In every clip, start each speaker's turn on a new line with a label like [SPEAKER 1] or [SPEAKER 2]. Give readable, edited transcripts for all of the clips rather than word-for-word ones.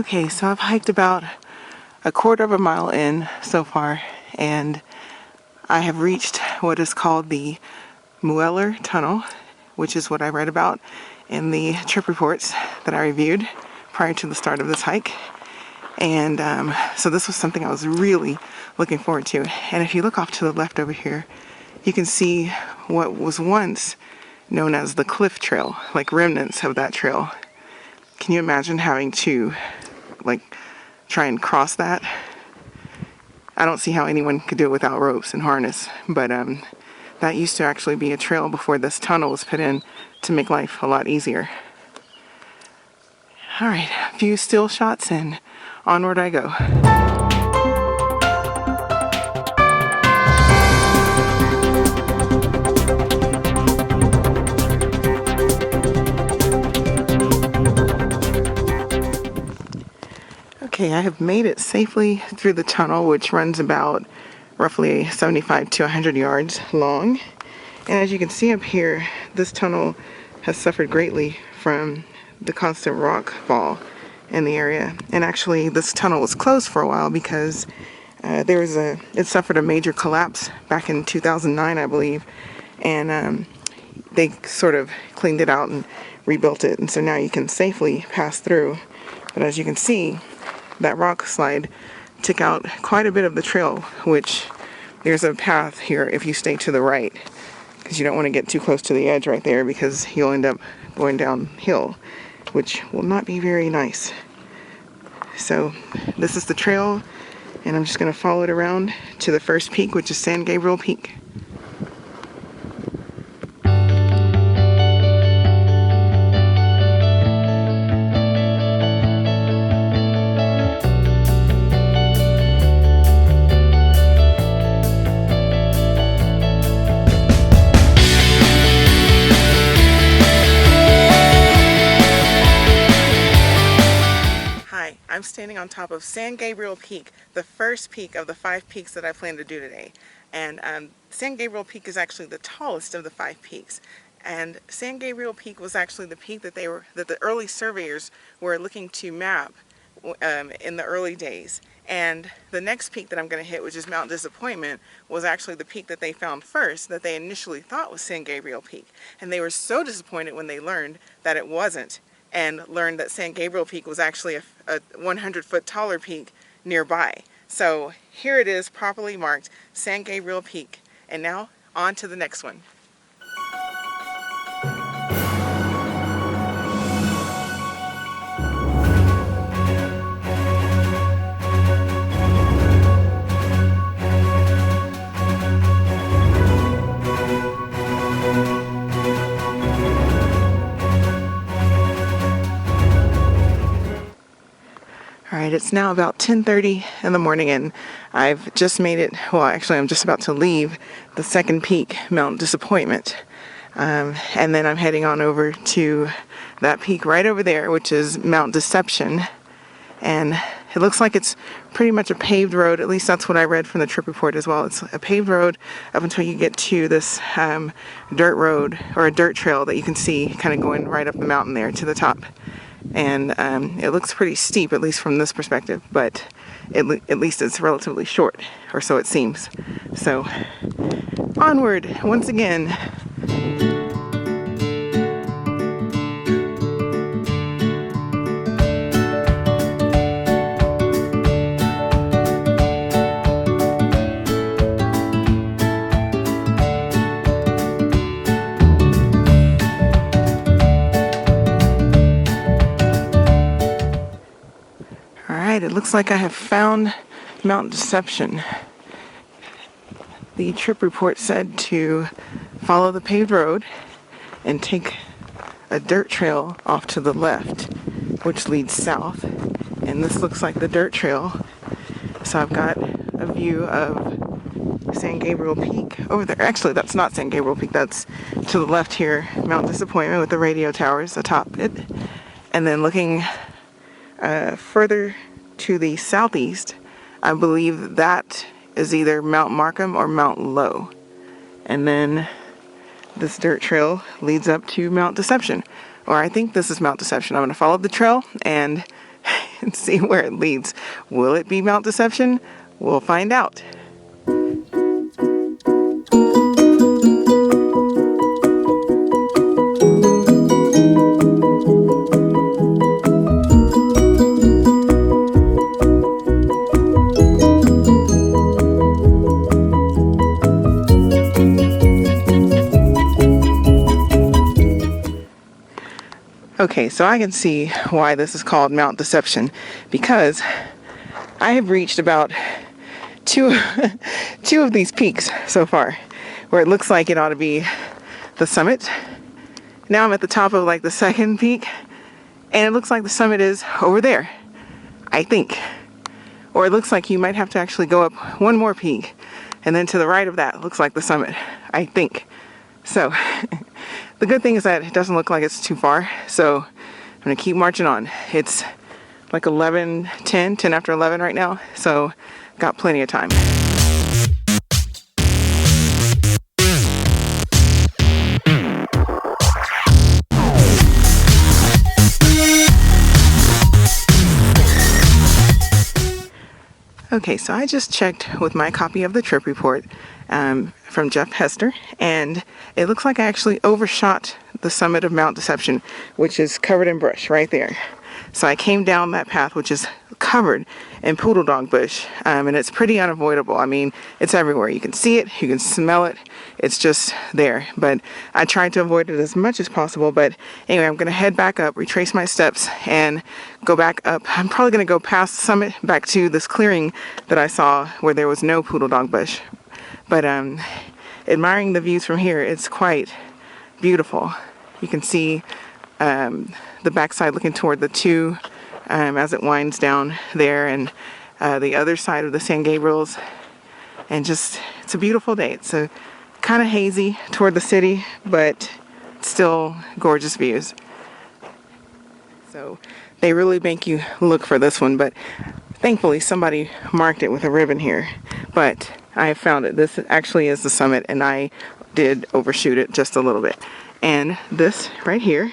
[SPEAKER 1] Okay, so I've hiked about a quarter of a mile in so far, and I have reached what is called the Mueller Tunnel, which is what I read about in the trip reports that I reviewed prior to the start of this hike. And so this was something I was really looking forward to. And if you look off to the left over here, you can see what was once known as the cliff trail, like remnants of that trail. Can you imagine having to try and cross that? I don't see how anyone could do it without ropes and harness, but that used to actually be a trail before this tunnel was put in to make life a lot easier. All right, a few still shots and onward I go. Okay, I have made it safely through the tunnel, which runs about roughly 75 to 100 yards long. And as you can see up here, this tunnel has suffered greatly from the constant rock fall in the area. And actually, this tunnel was closed for a while because it suffered a major collapse back in 2009, I believe. And they sort of cleaned it out and rebuilt it. And so now you can safely pass through. But as you can see, that rock slide took out quite a bit of the trail, which there's a path here if you stay to the right, because you don't want to get too close to the edge right there because you'll end up going downhill, which will not be very nice. So this is the trail, and I'm just going to follow it around to the first peak, which is San Gabriel Peak. I'm standing on top of San Gabriel Peak, the first peak of the 5 peaks that I plan to do today. And San Gabriel Peak is actually the tallest of the 5 peaks. And San Gabriel Peak was actually the peak that the early surveyors were looking to map in the early days. And the next peak that I'm going to hit, which is Mount Disappointment, was actually the peak that they found first, that they initially thought was San Gabriel Peak. And they were so disappointed when they learned that it wasn't, and learned that San Gabriel Peak was actually a 100-foot taller peak nearby. So here it is, properly marked, San Gabriel Peak. And now, on to the next one. Alright, it's now about 10:30 in the morning, and I've just made it, well actually I'm just about to leave the second peak, Mount Disappointment. And then I'm heading on over to that peak right over there, which is Mount Deception. And it looks like it's pretty much a paved road, at least that's what I read from the trip report as well. It's a paved road up until you get to this dirt road, or a dirt trail that you can see kind of going right up the mountain there to the top. And it looks pretty steep, at least from this perspective, but at least it's relatively short, or so it seems. So onward once again. It looks like I have found Mount Deception. The trip report said to follow the paved road and take a dirt trail off to the left, which leads south. And this looks like the dirt trail. So I've got a view of San Gabriel Peak over there. Actually, that's not San Gabriel Peak. That's to the left here, Mount Disappointment with the radio towers atop it. And then looking further to the southeast, I believe that is either Mount Markham or Mount Lowe. And then this dirt trail leads up to Mount Deception. Or I think this is Mount Deception. I'm going to follow the trail and and see where it leads. Will it be Mount Deception? We'll find out. Okay, so I can see why this is called Mount Deception, because I have reached about two of these peaks so far, where it looks like it ought to be the summit. Now I'm at the top of like the second peak, and it looks like the summit is over there, I think. Or it looks like you might have to actually go up one more peak, and then to the right of that looks like the summit, I think. So the good thing is that it doesn't look like it's too far, so I'm gonna keep marching on. It's like 10 after 11 right now, so got plenty of time. Okay, so I just checked with my copy of the trip report from Jeff Hester, and it looks like I actually overshot the summit of Mount Deception, which is covered in brush right there. So I came down that path, which is covered in poodle dog bush, and it's pretty unavoidable. I mean, it's everywhere. You can see it, you can smell it. It's just there. But I tried to avoid it as much as possible. But anyway, I'm going to head back up, retrace my steps, and go back up. I'm probably going to go past the summit back to this clearing that I saw where there was no poodle dog bush. But admiring the views from here, it's quite beautiful. You can see the backside looking toward the two as it winds down there, and the other side of the San Gabriels, and just it's a beautiful day. It's a kind of hazy toward the city, but still gorgeous views. So they really make you look for this one, but thankfully somebody marked it with a ribbon here. But I have found it. This actually is the summit, and I did overshoot it just a little bit. And this right here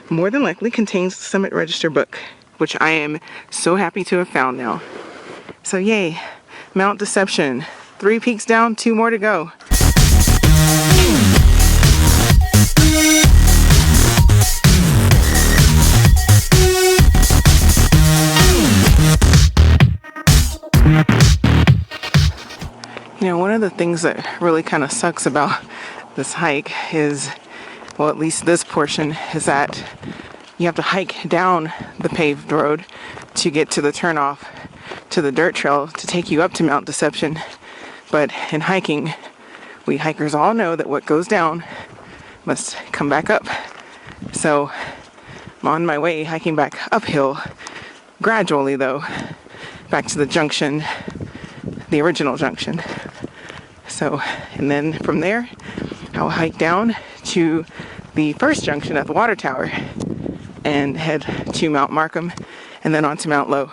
[SPEAKER 1] more than likely contains the Summit Register book, which I am so happy to have found now. So yay, Mount Deception. 3 peaks down, 2 more to go. You know, one of the things that really kind of sucks about this hike is, well, at least this portion, is that you have to hike down the paved road to get to the turnoff to the dirt trail to take you up to Mount Deception. But in hiking, we hikers all know that what goes down must come back up. So I'm on my way hiking back uphill, gradually though, back to the junction, the original junction. So, and then from there, I'll hike down to the first junction at the water tower and head to Mount Markham and then on to Mount Lowe.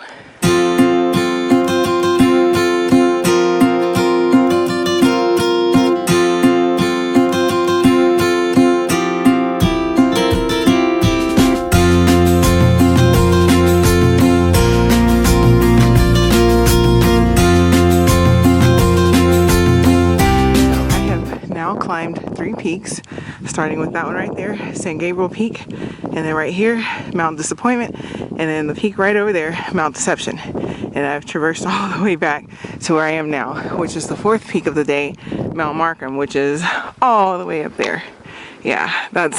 [SPEAKER 1] Climbed 3 peaks, starting with that one right there, San Gabriel Peak, and then right here, Mount Disappointment, and then the peak right over there, Mount Deception. And I've traversed all the way back to where I am now, which is the 4th peak of the day, Mount Markham, which is all the way up there. Yeah, that's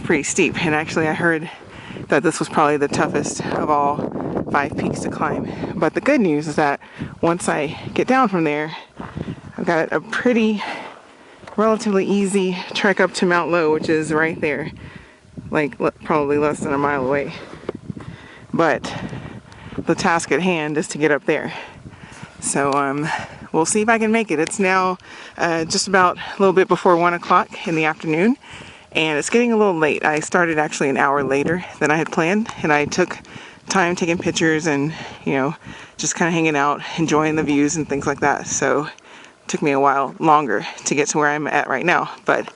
[SPEAKER 1] pretty steep. And actually I heard that this was probably the toughest of all 5 peaks to climb. But the good news is that once I get down from there, I've got a pretty relatively easy trek up to Mount Lowe, which is right there, like probably less than a mile away. But the task at hand is to get up there. So we'll see if I can make it. It's now just about a little bit before 1 o'clock in the afternoon, and it's getting a little late. I started actually an hour later than I had planned, and I took time taking pictures and, you know, just kind of hanging out, enjoying the views and things like that. So took me a while longer to get to where I'm at right now, but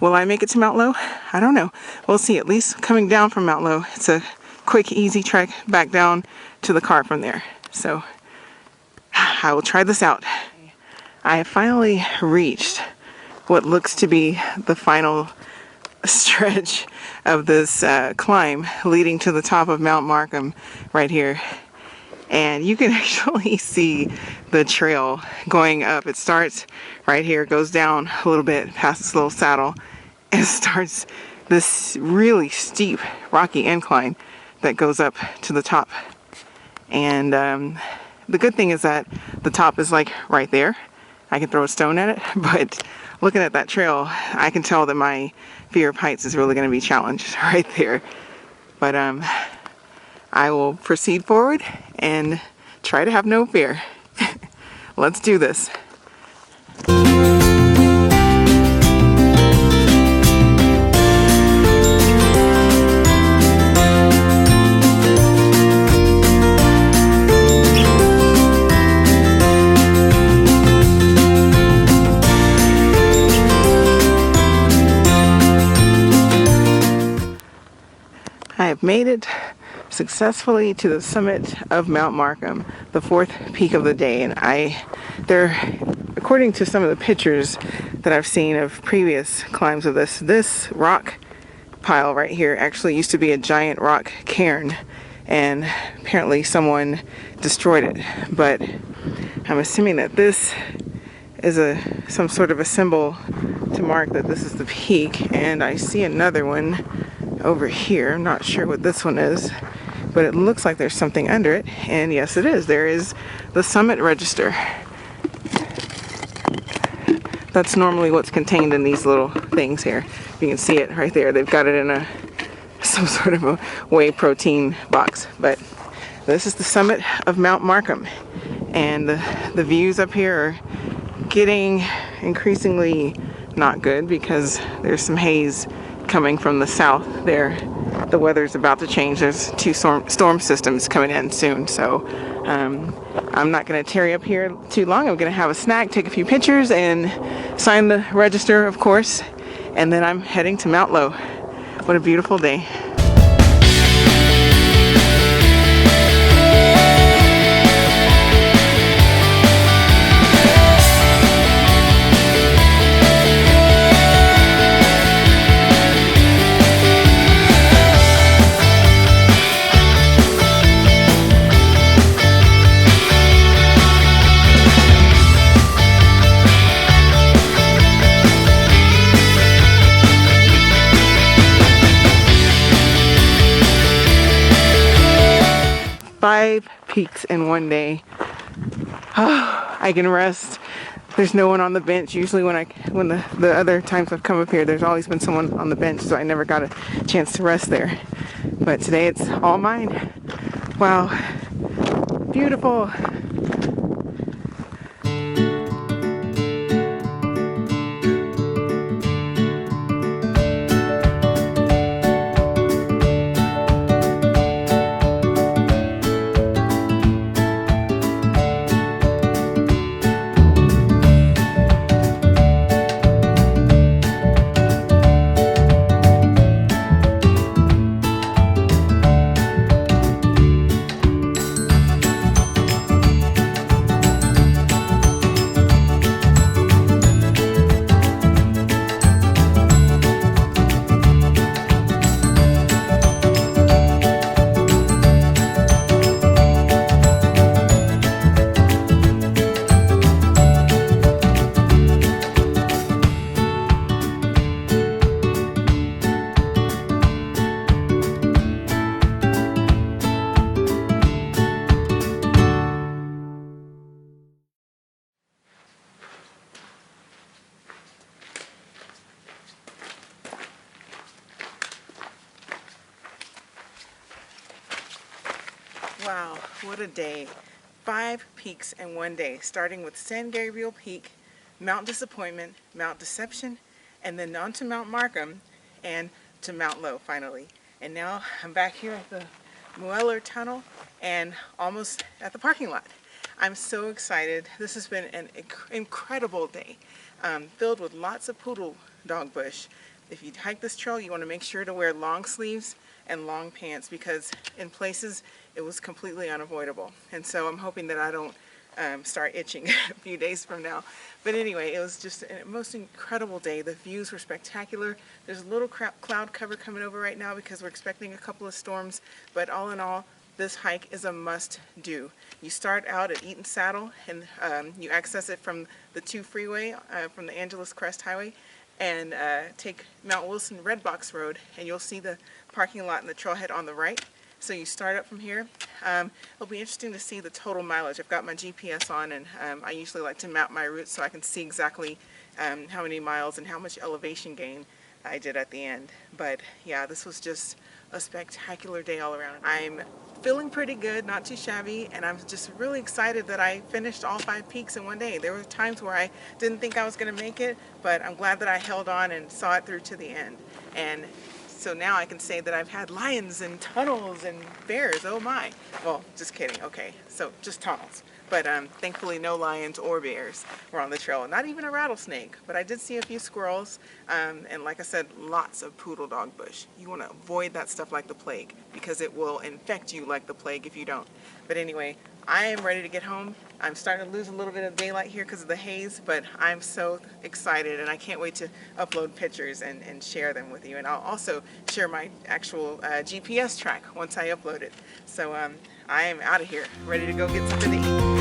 [SPEAKER 1] will I make it to Mount Lowe? I don't know. We'll see. At least coming down from Mount Lowe, it's a quick, easy trek back down to the car from there. So I will try this out. I have finally reached what looks to be the final stretch of this climb leading to the top of Mount Markham right here. And you can actually see the trail going up. It starts right here, goes down a little bit past this little saddle, and starts this really steep rocky incline that goes up to the top. And the good thing is that the top is like right there. I can throw a stone at it, but looking at that trail, I can tell that my fear of heights is really going to be challenged right there. But I will proceed forward and try to have no fear. Let's do this. I have made it successfully to the summit of Mount Markham, the fourth peak of the day. And according to some of the pictures that I've seen of previous climbs of this rock pile right here actually used to be a giant rock cairn, and apparently someone destroyed it. But I'm assuming that this is some sort of a symbol to mark that this is the peak. And I see another one over here. I'm not sure what this one is, but it looks like there's something under it. And yes, it is. There is the summit register. That's normally what's contained in these little things here. You can see it right there. They've got it in some sort of a whey protein box. But this is the summit of Mount Markham, and the views up here are getting increasingly not good because there's some haze coming from the south there. The weather's about to change. There's two storm systems coming in soon, so I'm not going to tarry up here too long. I'm going to have a snack, take a few pictures, and sign the register, of course, and then I'm heading to Mount Lowe. What a beautiful day. Five peaks in one day. Oh, I can rest. There's no one on the bench. Usually when the other times I've come up here, there's always been someone on the bench, so I never got a chance to rest there. But today it's all mine. Wow. Beautiful. Wow, what a day. 5 peaks in one day, starting with San Gabriel Peak, Mount Disappointment, Mount Deception, and then on to Mount Markham, and to Mount Lowe finally. And now I'm back here at the Mueller Tunnel and almost at the parking lot. I'm so excited. This has been an incredible day, filled with lots of poodle dog bush. If you hike this trail, you want to make sure to wear long sleeves and long pants because in places it was completely unavoidable. And so I'm hoping that I don't start itching a few days from now. But anyway, it was just a most incredible day. The views were spectacular. There's a little cloud cover coming over right now because we're expecting a couple of storms, but all in all, this hike is a must-do. You start out at Eaton Saddle and you access it from the 2 freeway, from the Angeles Crest Highway, and take Mount Wilson Red Box Road, and you'll see the parking lot and the trailhead on the right. So you start up from here. It'll be interesting to see the total mileage. I've got my GPS on, and I usually like to map my route so I can see exactly how many miles and how much elevation gain I did at the end. But yeah, this was just a spectacular day all around. I'm feeling pretty good, not too shabby, and I'm just really excited that I finished all 5 peaks in one day. There were times where I didn't think I was going to make it, but I'm glad that I held on and saw it through to the end. And so now I can say that I've had lions and tunnels and bears. Oh my. Well, just kidding. Okay, so just tunnels. But thankfully no lions or bears were on the trail. Not even a rattlesnake. But I did see a few squirrels. And like I said, lots of poodle dog bush. You want to avoid that stuff like the plague because it will infect you like the plague if you don't. But anyway, I am ready to get home. I'm starting to lose a little bit of daylight here because of the haze, but I'm so excited and I can't wait to upload pictures and share them with you. And I'll also share my actual GPS track once I upload it. So I am out of here, ready to go get something to eat.